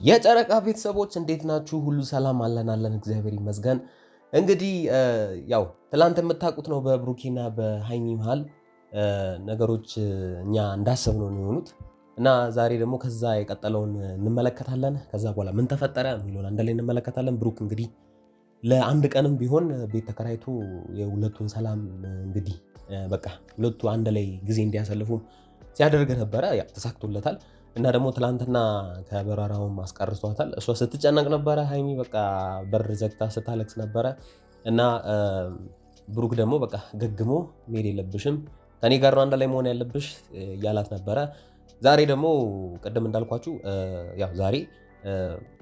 የጨረቃ ቤተሰቦች እንዴት ናችሁ? ሁሉ ሰላም አለን እግዚአብሔር ይመስገን። እንግዲህ ያው ትላንት የምታውቁት ነው በብሩኬና በሃይሚ መሃል ነገሮች እኛ እንዳሰብነው ነው የሆኑት እና ዛሬ ደግሞ ከዛ የቀጠለውን እንመለከታለን። ከዛ በኋላ ምን ተፈጠረ የሚለውን አንድ ላይ እንመለከታለን። ብሩክ እንግዲህ ለአንድ ቀንም ቢሆን ቤት ተከራይቶ የሁለቱን ሰላም እንግዲህ በቃ ሁለቱ አንድ ላይ ጊዜ እንዲያሳልፉ ሲያደርግ ነበረ። ያ ተሳክቶለታል። እና ደግሞ ትላንትና ከበረራውም አስቀርቷታል። እሷ ስትጨነቅ ነበረ፣ ሃይሚ በቃ በር ዘግታ ስታለቅስ ነበረ። እና ብሩክ ደግሞ በቃ ገግሞ መሄድ የለብሽም ከኔ ጋር ነው አንድ ላይ መሆን ያለብሽ እያላት ነበረ። ዛሬ ደግሞ ቅድም እንዳልኳችሁ ያው ዛሬ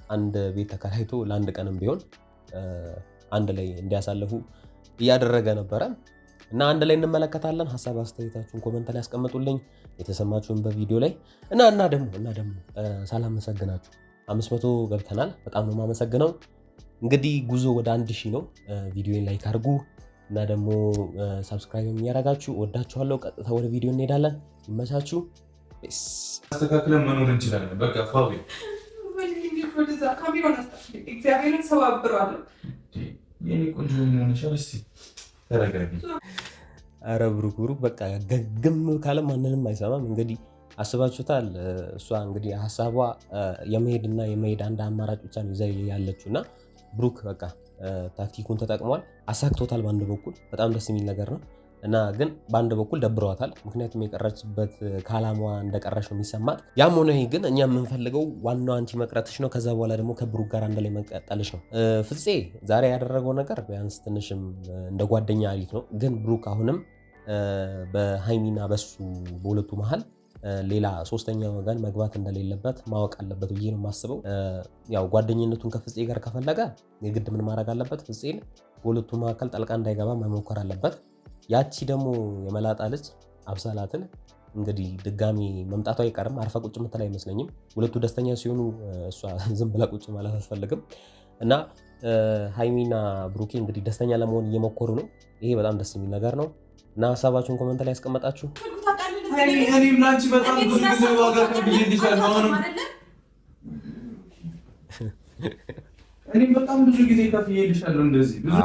አንድ ቤት ተከራይቶ ለአንድ ቀንም ቢሆን አንድ ላይ እንዲያሳልፉ እያደረገ ነበረ እና አንድ ላይ እንመለከታለን። ሀሳብ አስተያየታችሁን ኮመንት ላይ ያስቀምጡልኝ፣ የተሰማችሁን በቪዲዮ ላይ እና ደግሞ ሳላመሰግናችሁ 500 ገብተናል። በጣም ነው የማመሰግነው። እንግዲህ ጉዞ ወደ 1000 ነው። ቪዲዮን ላይክ አድርጉ እና ደግሞ ሰብስክራይብ የሚያደርጋችሁ ወዳችኋለሁ። ቀጥታ ወደ ቪዲዮ እንሄዳለን። ይመቻችሁ። አስተካክለን መኖር እንችላለን። በቃ ፋቢ እግዚአብሔርን ሰው አብረዋለሁ። የኔ ቆንጆ ሆነሻል። እስቲ ተረጋጊ። አረ ብሩክ በቃ ገግም ካለ ማንንም አይሰማም። እንግዲህ አስባችሁታል። እሷ እንግዲህ ሀሳቧ የመሄድና የመሄድ አንድ አማራጭ ብቻ ነው ይዛ ያለችው እና ብሩክ በቃ ታክቲኩን ተጠቅሟል፣ አሳክቶታል። በአንድ በኩል በጣም ደስ የሚል ነገር ነው እና ግን በአንድ በኩል ደብረዋታል። ምክንያቱም የቀረችበት ከዓላማዋ እንደቀረች ነው የሚሰማት። ያም ሆነ ይህ ግን እኛ የምንፈልገው ዋናው አንቺ መቅረትሽ ነው። ከዛ በኋላ ደግሞ ከብሩክ ጋር አንድ ላይ መቀጠልሽ ነው። ፍፄ ዛሬ ያደረገው ነገር ቢያንስ ትንሽም እንደ ጓደኛ አሪፍ ነው። ግን ብሩክ አሁንም በሃይሚና በሱ በሁለቱ መሀል ሌላ ሶስተኛ ወገን መግባት እንደሌለበት ማወቅ አለበት ብዬ ነው የማስበው። ያው ጓደኝነቱን ከፍፄ ጋር ከፈለገ የግድ ምን ማድረግ አለበት? ፍፄን በሁለቱ መካከል ጠልቃ እንዳይገባ መሞከር አለበት። ያቺ ደግሞ የመላጣ ልጅ አብሳላትን እንግዲህ ድጋሚ መምጣቷ አይቀርም። አርፋ ቁጭ የምትል አይመስለኝም። ሁለቱ ደስተኛ ሲሆኑ እሷ ዝም ብላ ቁጭ ማለት አትፈልግም እና ሃይሚና ብሩኬ እንግዲህ ደስተኛ ለመሆን እየሞከሩ ነው። ይሄ በጣም ደስ የሚል ነገር ነው እና ሀሳባችሁን ኮመንት ላይ ያስቀመጣችሁ። እኔም ላንቺ በጣም ብዙ ጊዜ ዋጋ ከፍዬልሻለሁ። አሁንም እኔም በጣም ብዙ ጊዜ ከፍዬልሻለሁ። እንደዚህ ብዙ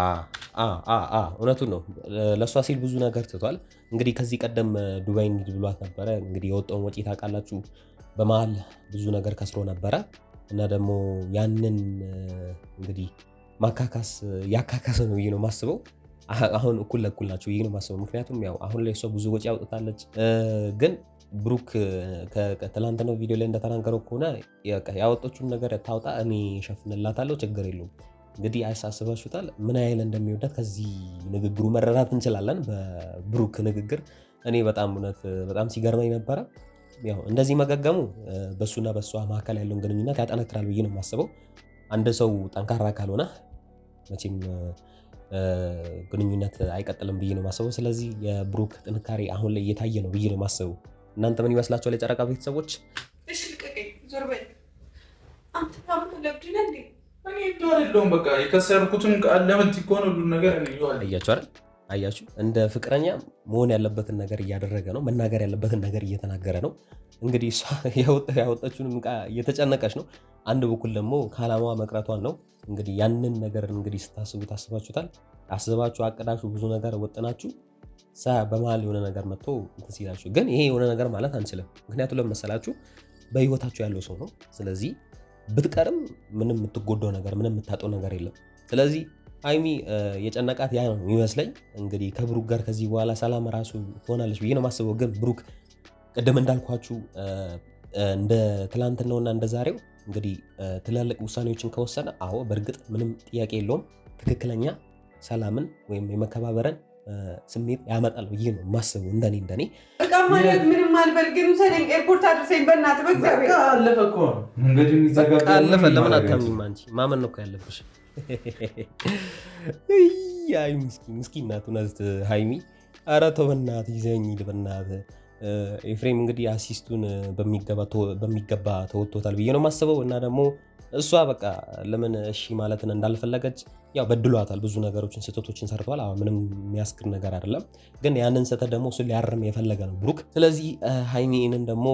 እውነቱን ነው። ለእሷ ሲል ብዙ ነገር ትቷል። እንግዲህ ከዚህ ቀደም ዱባይ እንሂድ ብሏት ነበረ። እንግዲህ የወጣውን ወጪ ታውቃላችሁ። በመሀል ብዙ ነገር ከስሮ ነበረ እና ደግሞ ያንን እንግዲህ ማካካስ ያካካሰ ነው ብዬ ነው የማስበው። አሁን እኩል ለእኩል ናቸው ብዬ ነው የማስበው። ምክንያቱም ያው አሁን ላይ እሷ ብዙ ወጪ አውጥታለች። ግን ብሩክ ከትላንትናው ቪዲዮ ላይ እንደተናገረው ከሆነ ያወጣችውን ነገር ታውጣ፣ እኔ እሸፍንላታለሁ፣ ችግር የለውም። እንግዲህ አሳስባችሁታል ምን ያህል እንደሚወዳት ከዚህ ንግግሩ መረዳት እንችላለን። በብሩክ ንግግር እኔ በጣም ሲገርመኝ ነበረ። ያው እንደዚህ መገገሙ በሱና በሷ መካከል ያለውን ግንኙነት ያጠነክራል ብዬ ነው የማስበው። አንድ ሰው ጠንካራ ካልሆነ መቼም ግንኙነት አይቀጥልም ብዬ ነው የማስበው። ስለዚህ የብሩክ ጥንካሬ አሁን ላይ እየታየ ነው ብዬ ነው የማስበው። እናንተ ምን ይመስላችኋል የጨረቃ ቤተሰቦች? እሺ ልቀቀኝ፣ ዞር በል አንተ። ታውቁ ለብድና እንዴ እኔ እንደውም በቃ የከሰርኩትን ቃል ለምን ትኮን ሁሉ ነገር እኔ ይዋል። አያችሁ አይደል? አያችሁ እንደ ፍቅረኛ መሆን ያለበትን ነገር እያደረገ ነው። መናገር ያለበትን ነገር እየተናገረ ነው። እንግዲህ እሷ ያወጣችውን ዕቃ እየተጨነቀች ነው። አንድ በኩል ደግሞ ከዓላማዋ መቅረቷን ነው። እንግዲህ ያንን ነገር እንግዲህ ታስባችሁታል። አስባችሁ አቅዳችሁ ብዙ ነገር ወጥናችሁ በመሀል የሆነ ነገር መጥቶ እንትን ሲላችሁ፣ ግን ይሄ የሆነ ነገር ማለት አንችልም። ምክንያቱም ለመሰላችሁ በህይወታችሁ ያለው ሰው ነው። ስለዚህ ብትቀርም ምንም የምትጎዳው ነገር ምንም የምታጠው ነገር የለም። ስለዚህ ሃይሚ የጨነቃት ያ ነው የሚመስለኝ። እንግዲህ ከብሩክ ጋር ከዚህ በኋላ ሰላም ራሱ ትሆናለች ብዬ ነው የማስበው። ግን ብሩክ ቅድም እንዳልኳችሁ እንደ ትላንትናውና እንደ ዛሬው እንግዲህ ትላልቅ ውሳኔዎችን ከወሰነ በእርግጥ ምንም ጥያቄ የለውም ትክክለኛ ሰላምን ወይም የመከባበረን ስሜት ያመጣል ብዬ ነው የማስበው። እንደኔ በቃ ማለት ምንም አልበልግም። ሰደን ኤርፖርት አድርሰኝ በእናትህ በእግዚአብሔር። አለፈ እኮ መንገዱ የሚዘጋው አለፈ። ለምን አታምኝም አንቺ? ማመን ነው እኮ ያለብሽ። አይ ምስኪን ናት እውነት ሃይሚ። ኧረ ተው በእናትህ ይዘኝ ሂድ በእናትህ። ኤፍሬም እንግዲህ አሲስቱን በሚገባ ተወጥቶታል ብዬ ነው የማስበው እና ደግሞ እሷ በቃ ለምን እሺ ማለትን እንዳልፈለገች ያው በድሏታል። ብዙ ነገሮችን ስህተቶችን ሰርተዋል። ምንም የሚያስክር ነገር አይደለም፣ ግን ያንን ስህተት ደግሞ እሱ ሊያርም የፈለገ ነው ብሩክ። ስለዚህ ሃይሚንን ደግሞ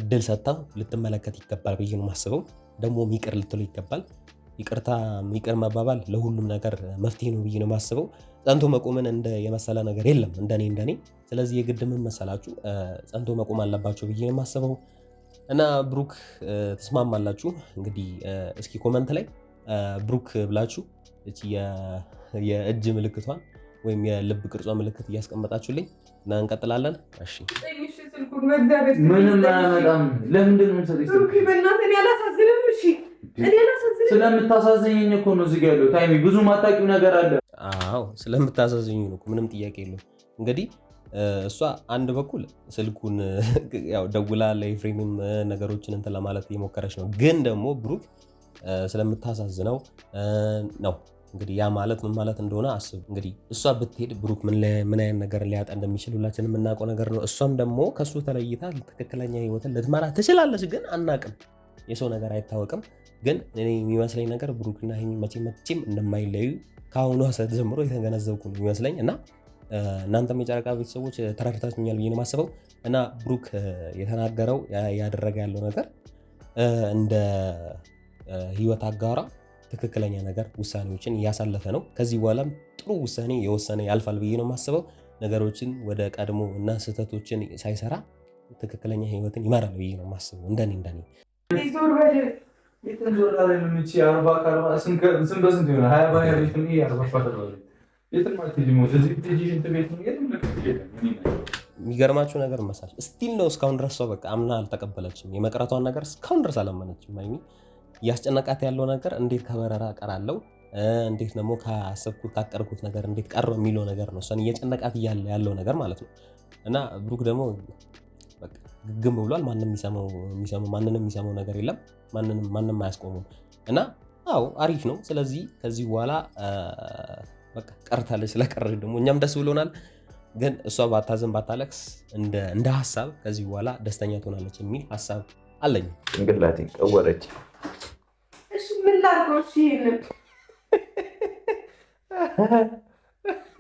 እድል ሰጥታው ልትመለከት ይገባል ብዬ ነው የማስበው። ደግሞ ይቅር ልትሉ ይገባል። ይቅር መባባል ለሁሉም ነገር መፍትሄ ነው ብዬ ነው የማስበው። ጸንቶ መቆምን እንደ የመሰለ ነገር የለም እንደኔ። ስለዚህ የግድ ምን መሰላችሁ ጸንቶ መቆም አለባቸው ብዬ ነው የማስበው። እና ብሩክ ተስማማላችሁ? እንግዲህ እስኪ ኮመንት ላይ ብሩክ ብላችሁ የእጅ ምልክቷን ወይም የልብ ቅርጿ ምልክት እያስቀመጣችሁልኝ እና እንቀጥላለን። እሺ ምንም አያመጣም። ለምንድን ነው ስለምታሳዝኝ እኮ ነው እዚህ ያለው ታይሚ ብዙ ማታውቂው ነገር አለ። አዎ ስለምታሳዝኝ ነው፣ ምንም ጥያቄ የለውም። እንግዲህ እሷ አንድ በኩል ስልኩን ያው ደውላ ለኤፍሬምም ነገሮችን እንትን ለማለት እየሞከረች ነው፣ ግን ደግሞ ብሩክ ስለምታሳዝነው ነው። እንግዲህ ያ ማለት ምን ማለት እንደሆነ አስብ። እንግዲህ እሷ ብትሄድ ብሩክ ምን አይነት ነገር ሊያጣ እንደሚችል ሁላችንም የምናውቀው ነገር ነው። እሷም ደግሞ ከሱ ተለይታ ትክክለኛ ህይወትን ልትመራ ትችላለች፣ ግን አናቅም። የሰው ነገር አይታወቅም። ግን እኔ የሚመስለኝ ነገር ብሩክና ሀይሚ መቼም እንደማይለዩ ከአሁኑ ሰዓት ጀምሮ የተገነዘብኩ ነው የሚመስለኝ እና እናንተም የጨረቃ ቤተሰቦች ተረድታችሁኛል ብዬ ነው የማስበው። እና ብሩክ የተናገረው ያደረገ ያለው ነገር እንደ ህይወት አጋራ ትክክለኛ ነገር ውሳኔዎችን እያሳለፈ ነው። ከዚህ በኋላም ጥሩ ውሳኔ የወሰነ ያልፋል ብዬ ነው የማስበው። ነገሮችን ወደ ቀድሞ እና ስህተቶችን ሳይሰራ ትክክለኛ ህይወትን ይመራል ብዬ ነው የማስበው። እንደኔ የሚገርማችሁ ነገር መሳል ስቲል ነው እስካሁን ድረስ ሰው በቃ አምና አልተቀበለችም። የመቅረቷን ነገር እስካሁን ድረስ አላመነችም። ሀይሚ እያስጨነቃት ያለው ነገር እንዴት ከበረራ ቀራለው፣ እንዴት ደግሞ ካሰብኩት ካቀርኩት ነገር እንዴት ቀረው የሚለው ነገር ነው እሷን እየጨነቃት ያለው ነገር ማለት ነው። እና ብሩክ ደግሞ በቃ ግግም ብሏል። ማንንም የሚሰማው ነገር የለም። ማንንም አያስቆሙም። እና አዎ አሪፍ ነው። ስለዚህ ከዚህ በኋላ በቃ ቀርታለች። ስለቀረች ደግሞ እኛም ደስ ብሎናል። ግን እሷ ባታዘን ባታለቅስ እንደ ሀሳብ ከዚህ በኋላ ደስተኛ ትሆናለች የሚል ሀሳብ አለኝ። እንግላቴ ቀወረች። እሺ ምን ላድርጎሽ?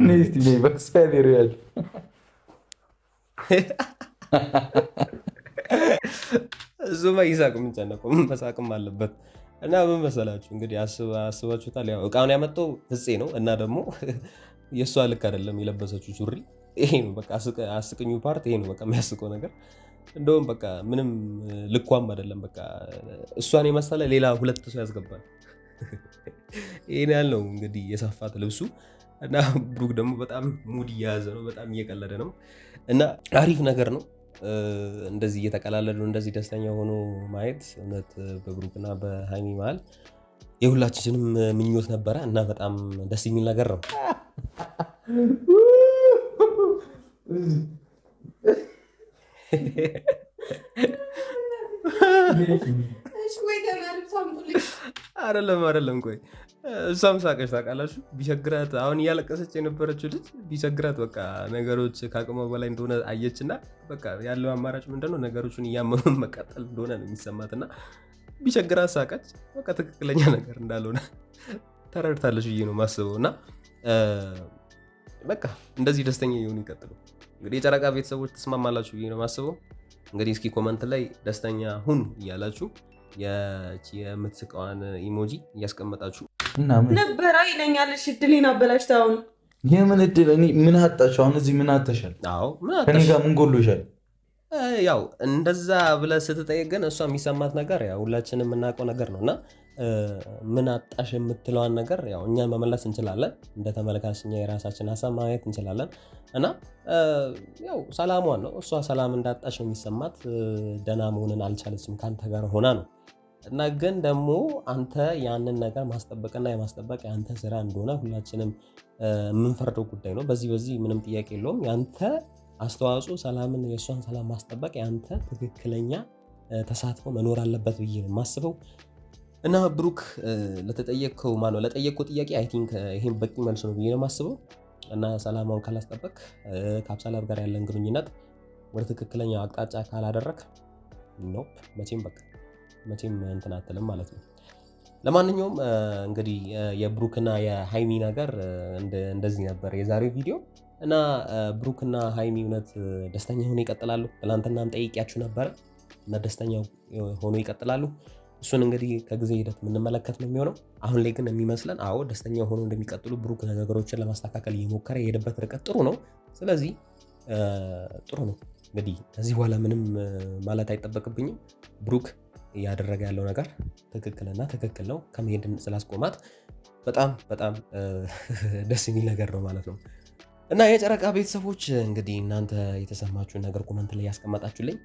ነስቲ ነይ በክሳቢር ያል እሱማ ይሳቅ፣ ምን ጨነቀው? መሳቅም አለበት። እና ምን መሰላችሁ እንግዲህ አስባችሁታል። ያው እቃውን ያመጣው ፍፄ ነው እና ደግሞ የእሷ ልክ አይደለም የለበሰችው ሱሪ። ይሄ ነው በቃ አስቅኙ ፓርት ይሄ ነው በቃ የሚያስቀው ነገር። እንደውም በቃ ምንም ልኳም አይደለም። በቃ እሷን የመሰለ ሌላ ሁለት ሰው ያስገባል። ይሄን ያለው እንግዲህ የሰፋት ልብሱ እና ብሩክ ደግሞ በጣም ሙድ እየያዘ ነው፣ በጣም እየቀለደ ነው እና አሪፍ ነገር ነው። እንደዚህ እየተቀላለዱ እንደዚህ ደስተኛ ሆኖ ማየት እውነት በብሩክና በሀይሚ መሀል የሁላችንም ምኞት ነበረ እና በጣም ደስ የሚል ነገር ነው። አይደለም ቆይ እሷም ሳቀች ታውቃላችሁ። ቢቸግራት አሁን እያለቀሰች የነበረችው ልጅ ቢቸግራት በቃ ነገሮች ከአቅሟ በላይ እንደሆነ አየችና በቃ ያለው አማራጭ ምንድነው ነገሮችን እያመመን መቀጠል እንደሆነ ነው የሚሰማት እና ቢቸግራት ሳቀች። በቃ ትክክለኛ ነገር እንዳልሆነ ተረድታለች ብዬ ነው ማስበው እና በቃ እንደዚህ ደስተኛ የሆኑ ይቀጥሉ። እንግዲህ የጨረቃ ቤተሰቦች ተስማማላችሁ ብዬ ነው ማስበው። እንግዲህ እስኪ ኮመንት ላይ ደስተኛ ሁኑ እያላችሁ የምትስቀዋን ኢሞጂ እያስቀመጣችሁ ነበረ ይለኛል። እሺ እድሌን አበላሽተህ አሁን የምን እድል? እኔ ምን አጣሽ? አሁን እዚህ ምን አተሻል? ከኔ ጋር ምን ጎሎሻል? ያው እንደዛ ብለህ ስትጠይቅ ግን እሷ የሚሰማት ነገር ያው ሁላችንም የምናውቀው ነገር ነው እና ምን አጣሽ የምትለዋን ነገር ያው እኛ መመለስ እንችላለን። እንደ ተመልካች እኛ የራሳችን ሀሳብ ማየት እንችላለን እና ያው ሰላሟን ነው እሷ ሰላም እንዳጣሽ ነው የሚሰማት። ደህና መሆንን አልቻለችም ከአንተ ጋር ሆና ነው እና ግን ደግሞ አንተ ያንን ነገር ማስጠበቅና የማስጠበቅ የአንተ ስራ እንደሆነ ሁላችንም የምንፈርደው ጉዳይ ነው። በዚህ ምንም ጥያቄ የለውም። ያንተ አስተዋጽኦ ሰላምን የእሷን ሰላም ማስጠበቅ የአንተ ትክክለኛ ተሳትፎ መኖር አለበት ብዬ ነው የማስበው። እና ብሩክ ለጠየቅከው ጥያቄ አይ ቲንክ ይሄን በቂ መልስ ነው ብዬ ነው የማስበው። እና ሰላማውን ካላስጠበቅ ከአብሳላም ጋር ያለን ግንኙነት ወደ ትክክለኛው አቅጣጫ ካላደረግ ነው መቼም እንትን አትልም ማለት ነው። ለማንኛውም እንግዲህ የብሩክና የሃይሚ ነገር እንደዚህ ነበር የዛሬው ቪዲዮ እና ብሩክና ሃይሚ እውነት ደስተኛ ሆኖ ይቀጥላሉ። ትናንትናም ጠይቂያችሁ ነበረ እና ደስተኛ ሆኖ ይቀጥላሉ። እሱን እንግዲህ ከጊዜ ሂደት የምንመለከት ነው የሚሆነው። አሁን ላይ ግን የሚመስለን አዎ ደስተኛ ሆኖ እንደሚቀጥሉ ብሩክ ነገሮችን ለማስተካከል እየሞከረ የሄደበት ርቀት ጥሩ ነው። ስለዚህ ጥሩ ነው። እንግዲህ ከዚህ በኋላ ምንም ማለት አይጠበቅብኝም። ብሩክ እያደረገ ያለው ነገር ትክክልና ትክክል ነው። ከመሄድ ስላስቆማት በጣም በጣም ደስ የሚል ነገር ነው ማለት ነው። እና የጨረቃ ቤተሰቦች እንግዲህ እናንተ የተሰማችሁን ነገር ኮመንት ላይ ያስቀመጣችሁልኝ፣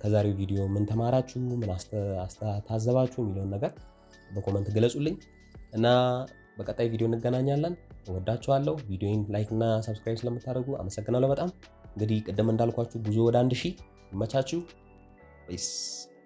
ከዛሬው ቪዲዮ ምን ተማራችሁ፣ ምን ታዘባችሁ የሚለውን ነገር በኮመንት ገለጹልኝ እና በቀጣይ ቪዲዮ እንገናኛለን። እወዳችኋለሁ። ቪዲዮን ላይክ እና ሰብስክራይብ ስለምታደርጉ አመሰግናለሁ በጣም። እንግዲህ ቅድም እንዳልኳችሁ ጉዞ ወደ 1000 ይመቻችሁ። ፒስ